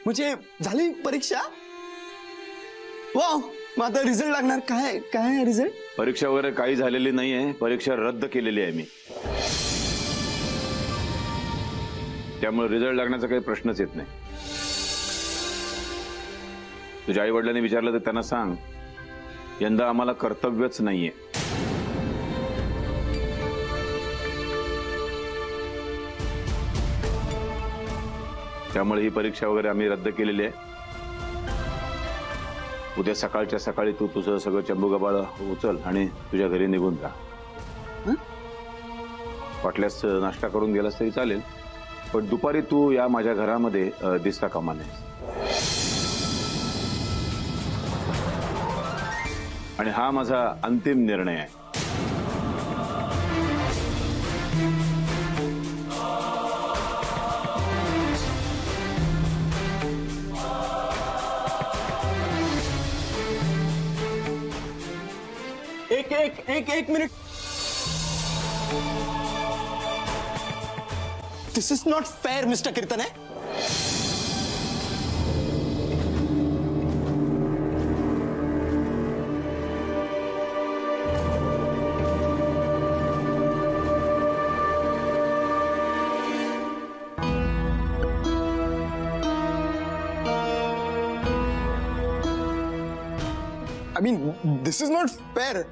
म्हणजे झाली परीक्षा? वाव, मग आता रिझल्ट लागणार. काय काय रिझल्ट? परीक्षा वगैरे काही झालेली नाहीये, परीक्षा रद्द केलेली आहे मी. त्यामुळे रिझल्ट लागण्याचा काही प्रश्नच येत नाही. तुझ्या आई वडिलांनी विचारलं तर त्यांना सांग, यंदा आम्हाला कर्तव्यच नाहीये. त्यामुळे ही परीक्षा वगैरे आम्ही रद्द केलेली आहे. उद्या सकाळच्या सकाळी तू तुझं सगळं चंबू गबाळ उचल आणि तुझ्या घरी निघून जा. वाटल्यास नाश्ता करून गेलास तरी चालेल, पण दुपारी तू या माझ्या घरामध्ये दिसता कामा नये. आणि हा माझा अंतिम निर्णय आहे. एक minute. This is not fair mister Kirtane. I mean, this is not fair.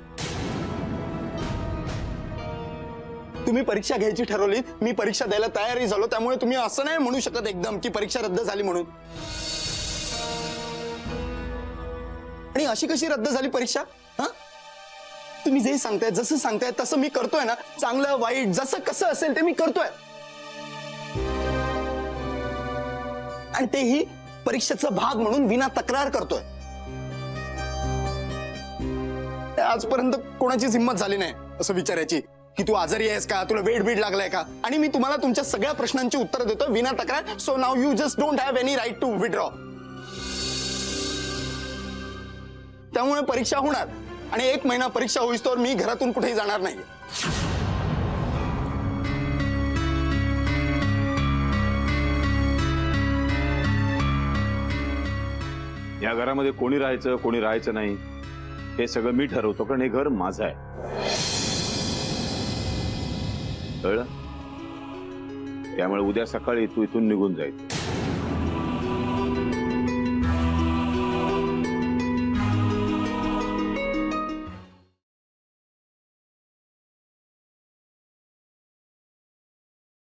तुम्ही परीक्षा घ्यायची ठरवली, मी परीक्षा द्यायला तयारी झालो, त्यामुळे तुम्ही असं नाही म्हणू शकत एकदम की परीक्षा रद्द झाली म्हणून. आणि अशी कशी रद्द झाली परीक्षा? तुम्ही जे सांगताय, जसं सांगताय तसं मी करतोय ना. चांगलं वाईट जसं कसं असेल ते मी करतोय. आणि तेही परीक्षेचा भाग म्हणून विना तक्रार करतोय. आजपर्यंत कोणाचीच हिंमत झाली नाही असं विचारायची की तू आजारी आहेस का, तुला वेट बीट लागलाय का. आणि मी तुम्हाला तुमच्या सगळ्या प्रश्नांची उत्तर देतो विना तक्रार. So now you just don't have any right to withdraw. त्यामुळे परीक्षा होणार आणि 1 महिना परीक्षा होईस्तोवर मी घरातून कुठेही जाणार नाही. या घरामध्ये कोणी राहायचं कोणी राहायचं नाही हे सगळं मी ठरवतो, कारण हे घर माझं आहे. कळलं? त्यामुळे उद्या सकाळी तू इथून निघून जायचं.